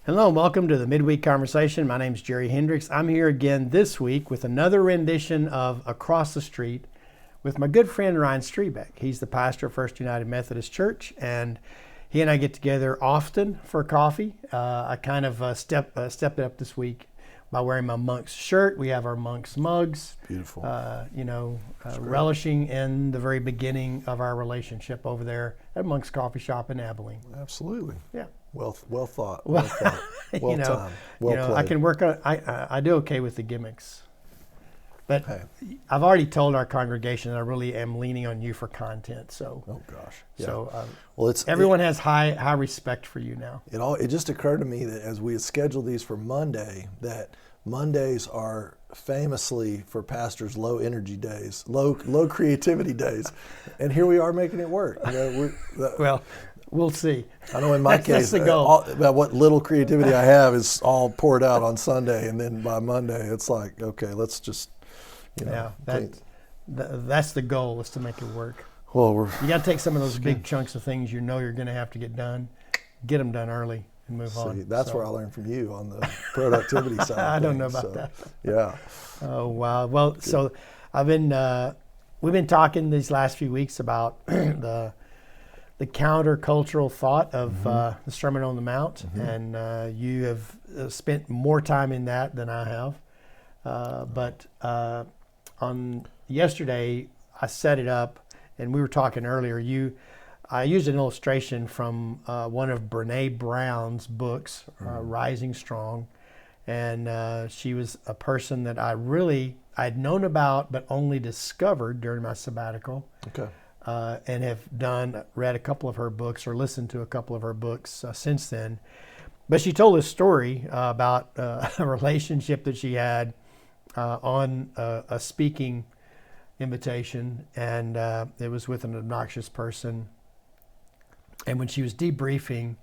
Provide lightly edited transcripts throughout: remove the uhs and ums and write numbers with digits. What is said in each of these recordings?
Hello and welcome to the Midweek Conversation. My name is Jerry Hendricks. I'm here again this week with another rendition of Across the Street with my good friend Ryan Strebeck. He's the pastor of First United Methodist Church, and he and I get together often for coffee. I kind of stepped it up this week by wearing my Monk's shirt. We have our Monk's mugs. Beautiful. Relishing in the very beginning of our relationship over there at Monk's Coffee Shop in Abilene. Absolutely. Yeah. Well thought. Well thought. Well timed. Well played. I can work on. I do okay with the gimmicks, but Hey. I've already told our congregation that I really am leaning on you for content. So. Oh gosh. Yeah. So. Well, everyone has high respect for you now. It just occurred to me that as we had scheduled these for Monday, that Mondays are famously for pastors low energy days, low creativity days, and here we are making it work. Well. We'll see. I know in my that's case, the goal. About what little creativity I have is all poured out on Sunday, and then by Monday it's like, okay, let's just, that's the goal, is to make it work. Well, you got to take some of those big chunks of things you know you're going to have to get done, get them done early, and move on. That's where I learned from you on the productivity side. I don't know about that. Yeah. Oh wow. Well, good. So we've been talking these last few weeks about the countercultural thought of the Sermon on the Mount, and you have spent more time in that than I have. But on yesterday, I set it up, and we were talking earlier. I used an illustration from one of Brene Brown's books, Rising Strong, and she was a person that I'd known about, but only discovered during my sabbatical. Okay. And have read a couple of her books or listened to a couple of her books since then. But she told a story about a relationship that she had on a speaking invitation, and it was with an obnoxious person. And when she was debriefing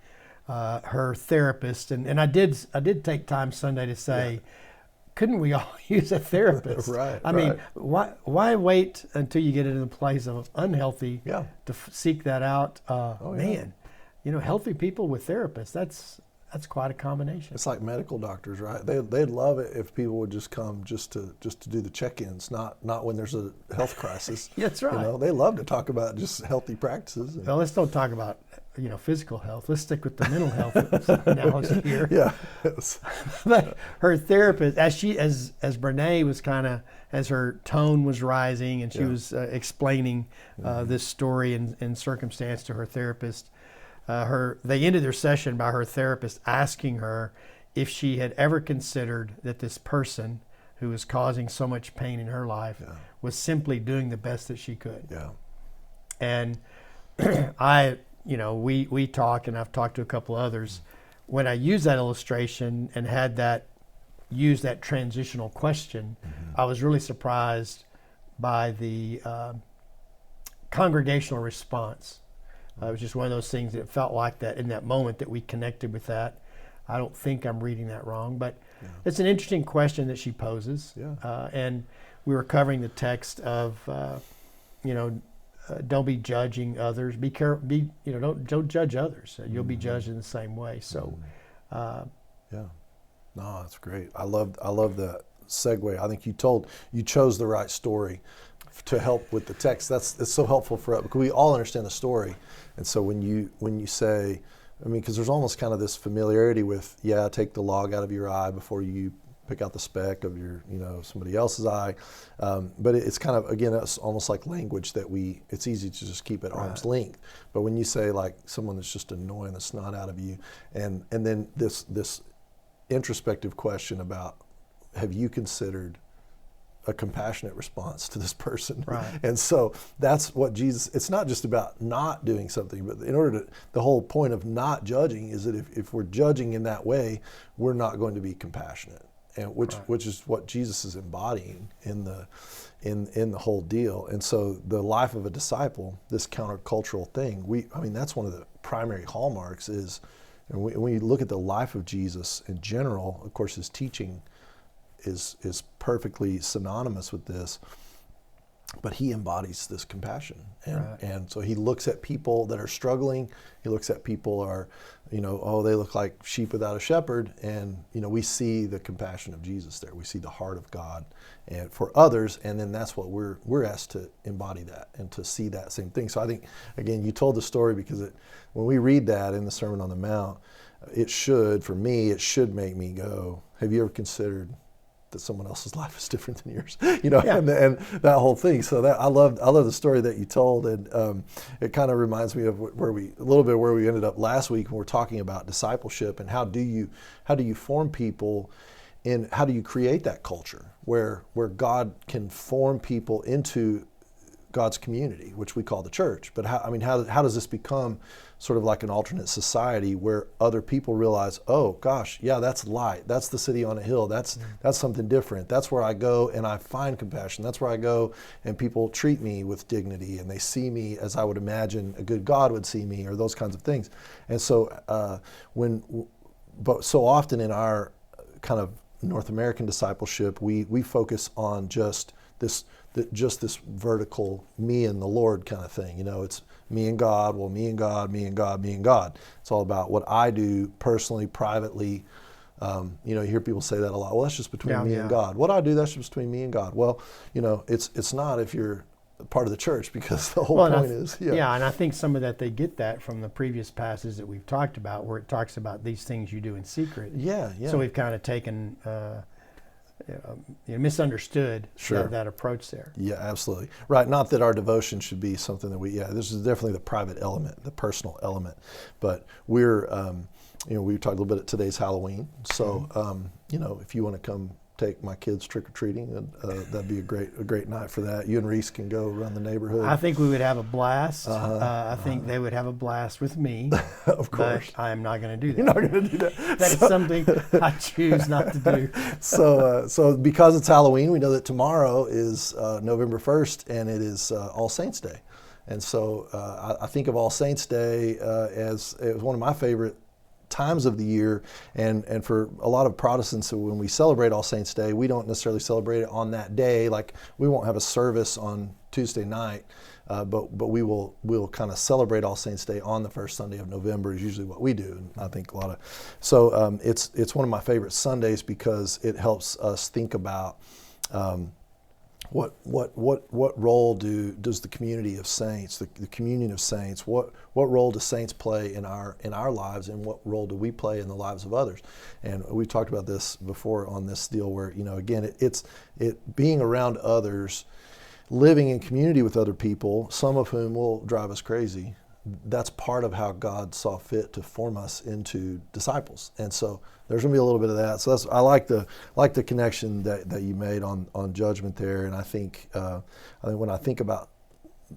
her therapist, and I did take time Sunday to say, couldn't we all use a therapist? Right. I mean, why wait until you get into the place of unhealthy to seek that out? Man, healthy people with therapists, that's quite a combination. It's like medical doctors, right? They'd love it if people would just come just to do the check-ins, not when there's a health crisis. That's right. They love to talk about just healthy practices. Well, let's don't talk about physical health. Let's stick with the mental health analogy here. Yeah. But her therapist, as Brene was as her tone was rising, and she was explaining this story and circumstance to her therapist, they ended their session by her therapist asking her if she had ever considered that this person who was causing so much pain in her life was simply doing the best that she could. Yeah. And we talk, and I've talked to a couple of others. When I used that illustration and used that transitional question, I was really surprised by the congregational response. It was just one of those things that felt like that in that moment that we connected with that. I don't think I'm reading that wrong, but it's an interesting question that she poses. Yeah. And we were covering the text of, don't be judging others. Be careful. Don't judge others. You'll be judged in the same way. So, yeah, no, that's great. I love the segue. I think you chose the right story to help with the text. It's so helpful for us because we all understand the story, and so when you say, because there's almost kind of this familiarity with take the log out of your eye before you pick out the speck of your, somebody else's eye. But it's kind of, again, it's almost like language that it's easy to just keep at arm's length. But when you say like someone that's just annoying the snot out of you, and then this introspective question about, have you considered a compassionate response to this person? Right. And so that's what it's not just about not doing something, but the whole point of not judging is that if we're judging in that way, we're not going to be compassionate. And which is what Jesus is embodying in the whole deal. And so the life of a disciple, this countercultural thing, that's one of the primary hallmarks is, and when you look at the life of Jesus in general, of course his teaching is perfectly synonymous with this. but he embodies this compassion, and Right. and so he looks at people that are struggling. He looks at people are, oh, they look like sheep without a shepherd, and we see the compassion of Jesus there. We see the heart of God, and for others, and then that's what we're asked to embody that and to see that same thing. So I think again, you told the story because when we read that in the Sermon on the Mount, for me, it should make me go, have you ever considered that someone else's life is different than yours, Yeah. and that whole thing. So that I love the story that you told, and it kind of reminds me of where we ended up last week when we're talking about discipleship and how do you form people, and how do you create that culture where God can form people into God's community, which we call the church. But how does this become sort of like an alternate society where other people realize, oh gosh, yeah, that's light. That's the city on a hill. That's something different. That's where I go and I find compassion. That's where I go and people treat me with dignity and they see me as I would imagine a good God would see me, or those kinds of things. And so but so often in our kind of North American discipleship, we focus on just this vertical me and the Lord kind of thing. It's me and God, me and God, me and God, me and God. It's all about what I do personally, privately. You hear people say that a lot. Well, that's just between me and God. What I do, that's just between me and God. Well, it's not if you're part of the church, because the whole point is. Yeah, and I think some of that, they get that from the previous passages that we've talked about, where it talks about these things you do in secret. Yeah. So we've kind of taken... misunderstood that approach there. Yeah, absolutely. Right. Not that our devotion should be something that this is definitely the private element, the personal element. But we're, we talked a little bit at today's Halloween. So, if you want to come take my kids trick-or-treating, that'd be a great night for that. You and Reese can go around the neighborhood. I think we would have a blast. I think they would have a blast with me. Of course. But I am not going to do that. You're not going to do that. That is something I choose not to do. So because it's Halloween, we know that tomorrow is November 1st, and it is All Saints Day. And so I think of All Saints Day as one of my favorite times of the year, and for a lot of Protestants, when we celebrate All Saints Day, we don't necessarily celebrate it on that day. Like, we won't have a service on Tuesday night, but we'll kind of celebrate All Saints Day on the first Sunday of November is usually what we do. And I think it's one of my favorite Sundays because it helps us think about what role does the community of saints, the communion of saints, what role do saints play in our lives, and what role do we play in the lives of others? And we've talked about this before on this deal where, again, it's being around others, living in community with other people, some of whom will drive us crazy. That's part of how God saw fit to form us into disciples. And so there's going to be a little bit of that. So I like the connection that you made on judgment there. And I think when I think about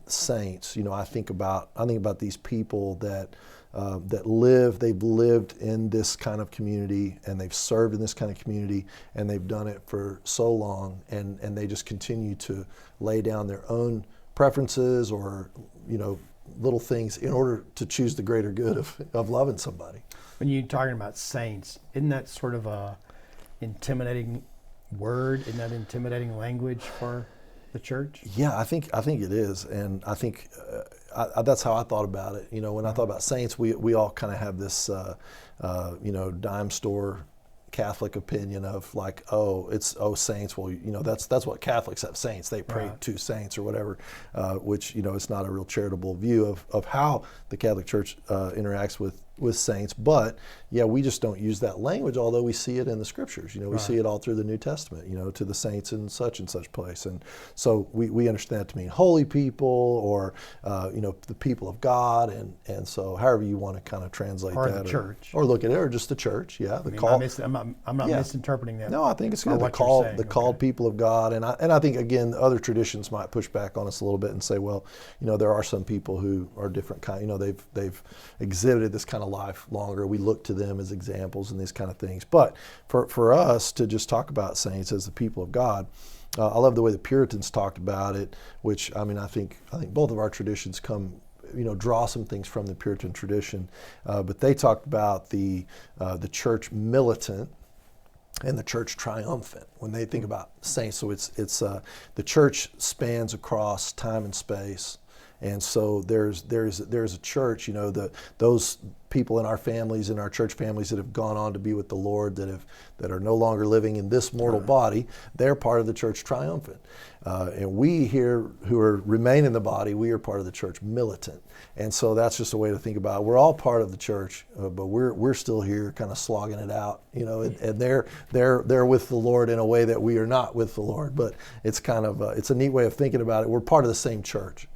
saints, I think about these people that they've lived in this kind of community, and they've served in this kind of community, and they've done it for so long, and they just continue to lay down their own preferences or little things in order to choose the greater good of loving somebody. When you're talking about saints, isn't that sort of a intimidating word? Isn't that intimidating language for the church? Yeah, I think it is, and I think that's how I thought about it. When I thought about saints, we all kind of have this dime store Catholic opinion of like, saints. Well, that's what Catholics have, saints. They pray to saints or whatever, which it's not a real charitable view of how the Catholic Church interacts with saints. But yeah, we just don't use that language, although we see it in the scriptures. We see it all through the New Testament, to the saints in such and such place. And so we understand that to mean holy people, or the people of God, and so however you want to kind of translate or that, the church, or look at it, or just the church. Yeah, I'm not misinterpreting that. No, I think it's good. The called people of God, and I think again, other traditions might push back on us a little bit and say, well, there are some people who are different kind. They've exhibited this kind of life longer. We look to them as examples and these kind of things. But for us to just talk about saints as the people of God, I love the way the Puritans talked about it. Which I think both of our traditions draw some things from the Puritan tradition, but they talked about the church militant and the church triumphant when they think about saints. So it's the church spans across time and space, and so there's a church. Those people in our families, in our church families that have gone on to be with the Lord, that are no longer living in this mortal body, they're part of the church triumphant. And we here who remain in the body, we are part of the church militant. And so that's just a way to think about it. We're all part of the church, but we're still here kind of slogging it out, and they're with the Lord in a way that we are not with the Lord. But it's kind of it's a neat way of thinking about it. We're part of the same church,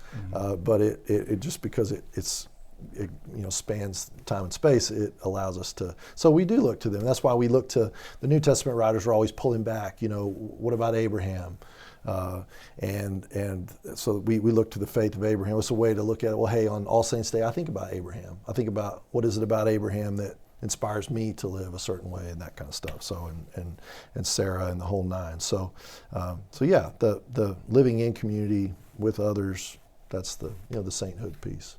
but it just because it spans time and space, it allows us to. So we do look to them. That's why we look to the New Testament writers. Are always pulling back. What about Abraham? And so we look to the faith of Abraham. It's a way to look at it. Well, hey, on All Saints Day, I think about Abraham. I think about what is it about Abraham that inspires me to live a certain way and that kind of stuff. So and Sarah and the whole nine. So yeah, the living in community with others. That's the sainthood piece.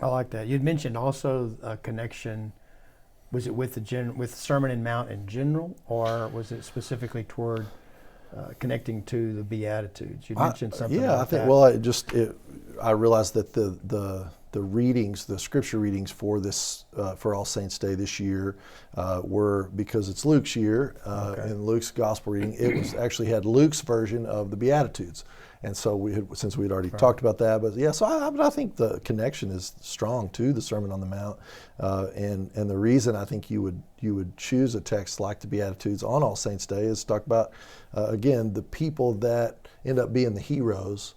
I like that. You'd mentioned also a connection. Was it with with Sermon on the Mount in general, or was it specifically toward connecting to the Beatitudes? You mentioned something. Yeah, about I think. that. Well, I realized that the readings, the scripture readings for this for All Saints Day this year were, because it's Luke's year and Luke's gospel reading. It was actually had Luke's version of the Beatitudes. And so since we'd already talked about that, but yeah, so I think the connection is strong to the Sermon on the Mount, and the reason I think you would choose a text like the Beatitudes on All Saints Day is to talk about again the people that end up being the heroes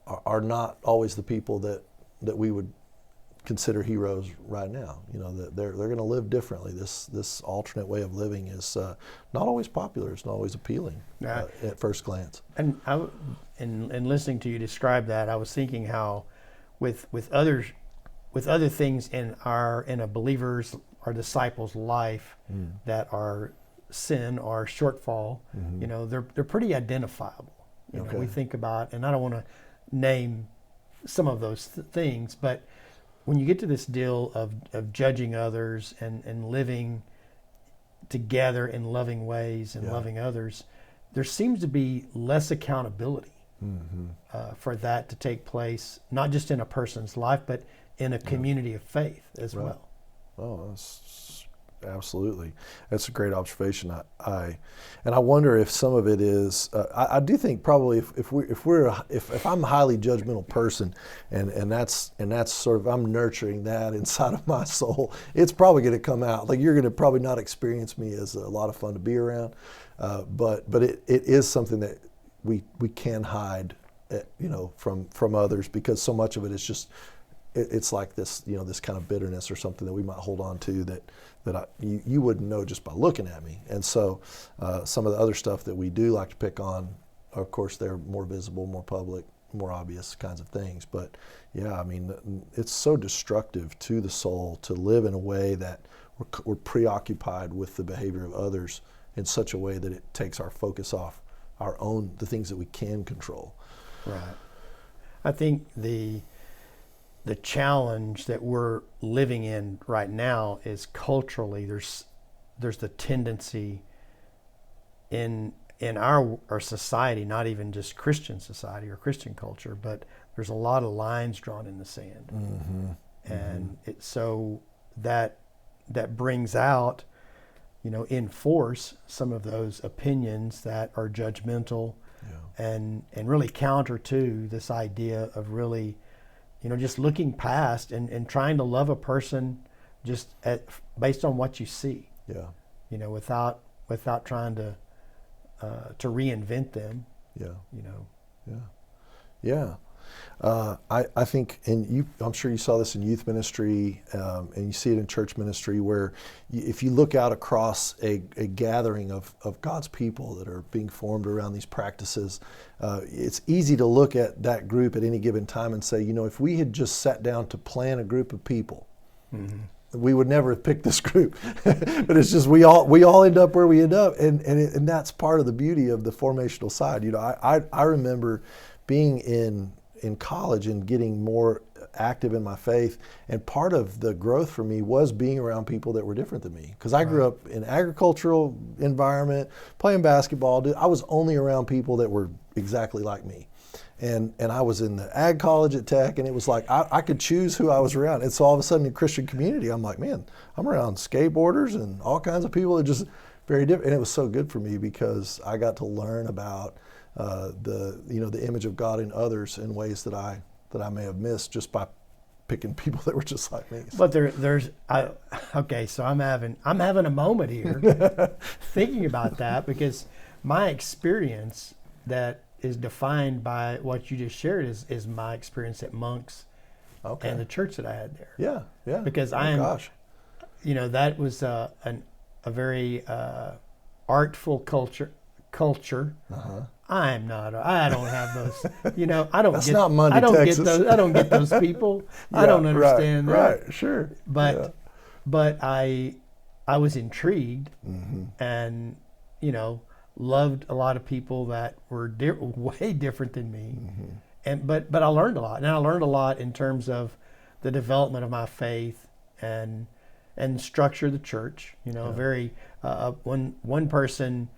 are not always the people that we would consider heroes right now. That they're going to live differently. This alternate way of living is not always popular. It's not always appealing at first glance. And in listening to you describe that, I was thinking how with other things in a believer's or disciple's life that are sin or shortfall, they're pretty identifiable. We think about, and I don't want to name some of those things, but when you get to this deal of judging others and living together in loving ways and loving others, there seems to be less accountability for that to take place, not just in a person's life, but in a community of faith as well. Oh, that's absolutely. That's a great observation. I wonder if some of it is. I do think probably if I'm a highly judgmental person, and that's sort of I'm nurturing that inside of my soul, it's probably going to come out. Like you're going to probably not experience me as a lot of fun to be around, but it is something that we can hide, from others, because so much of it is just. It's like this, this kind of bitterness or something that we might hold on to that you wouldn't know just by looking at me. And so some of the other stuff that we do like to pick on, of course, they're more visible, more public, more obvious kinds of things. But yeah, I mean, it's so destructive to the soul to live in a way that we're preoccupied with the behavior of others in such a way that it takes our focus off the things that we can control. Right. I think the challenge that we're living in right now is culturally there's the tendency in our society, not even just Christian society or Christian culture, but there's a lot of lines drawn in the sand. And so that brings out, in force some of those opinions that are judgmental and really counter to this idea of really just looking past and trying to love a person just based on what you see. Yeah. Without trying to reinvent them. Yeah. Yeah. I think, I'm sure you saw this in youth ministry, and you see it in church ministry, where if you look out across a gathering of God's people that are being formed around these practices, it's easy to look at that group at any given time and say, if we had just sat down to plan a group of people, we would never have picked this group. But it's just we all end up where we end up, and that's part of the beauty of the formational side. I remember being in college and getting more active in my faith. And part of the growth for me was being around people that were different than me. Because I grew up in agricultural environment, playing basketball. I was only around people that were exactly like me. And I was in the ag college at Tech, and it was like I could choose who I was around. And so all of a sudden in Christian community, I'm like, man, I'm around skateboarders and all kinds of people that just very different. And it was so good for me because I got to learn about the image of God in others in ways that I may have missed just by picking people that were just like me. But so I'm having a moment here thinking about that, because my experience that is defined by what you just shared is my experience at Monk's and the church that I had there. Yeah. Because gosh. That was a very artful culture. Uh-huh. I don't have those. I don't That's get. not Monday, I don't Texas. get those. I don't get those people. I don't understand that. Right, sure. But I was intrigued, and loved a lot of people that were way different than me, and but I learned a lot, and I learned a lot in terms of the development of my faith and structure of the church. Very one person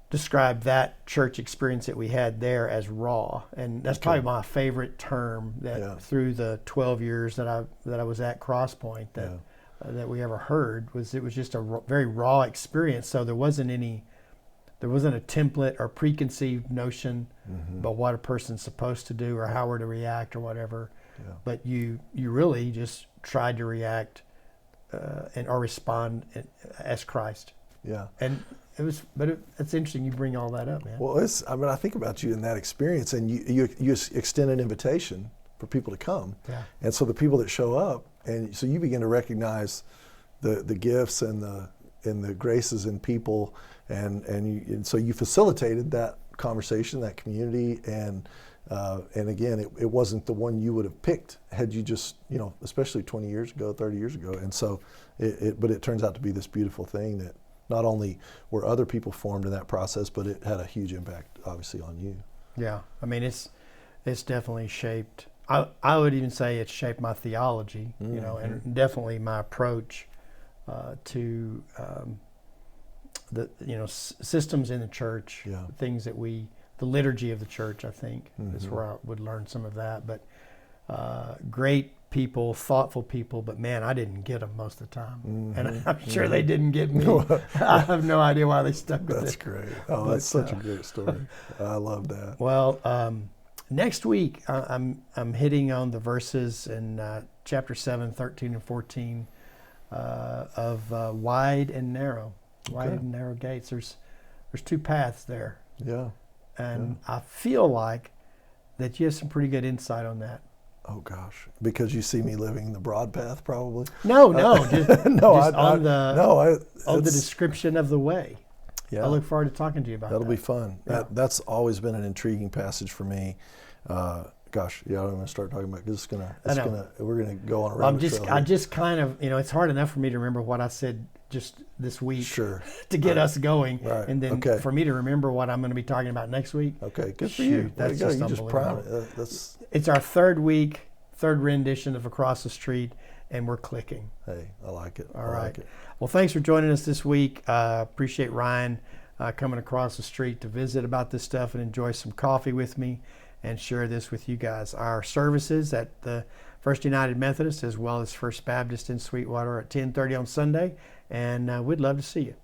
described that church experience that we had there as raw, and that's probably my favorite term that through the 12 years that I was at Crosspoint that we ever heard. It was just a very raw experience. So there wasn't a template or preconceived notion about what a person's supposed to do or how we're to react or whatever. But you really just tried to react or respond as Christ. Yeah. And it's interesting you bring all that up, man. Well, I think about you in that experience, and you extend an invitation for people to come. Yeah. And so the people that show up, and so you begin to recognize the gifts and the graces in people, and so you facilitated that conversation, that community, and again, it wasn't the one you would have picked had you just, especially 20 years ago, 30 years ago. And so but it turns out to be this beautiful thing that not only were other people formed in that process, but it had a huge impact, obviously, on you. Yeah, I mean, it's definitely shaped. I would even say it's shaped my theology, and definitely my approach to the systems in the church, things that the liturgy of the church. I think is where I would learn some of that. But great people, thoughtful people, but man, I didn't get them most of the time, and I'm sure they didn't get me. I have no idea why they stuck with it. That's great. Oh, that's such a great story. I love that. Well, next week I'm hitting on the verses in chapter 7, 13 and 14 of wide and narrow gates. There's two paths there. Yeah. And I feel like that you have some pretty good insight on that. Oh gosh, because you see me living the broad path, probably. No, just no, on the description of the way. Yeah, I look forward to talking to you about that. That'll be fun. Yeah. That's always been an intriguing passage for me. Gosh, yeah, I'm going to start talking about because we're gonna go on a rabbit trail here. I just kind of, it's hard enough for me to remember what I said just this week to get us going, right. And then for me to remember what I'm going to be talking about next week. Okay, good for you. That's just unbelievable. It's our third rendition of Across the Street, and we're clicking. Hey, I like it. All right. Like it. Well, thanks for joining us this week. Appreciate Ryan coming across the street to visit about this stuff and enjoy some coffee with me and share this with you guys. Our services at the First United Methodist as well as First Baptist in Sweetwater at 10:30 on Sunday, and we'd love to see you.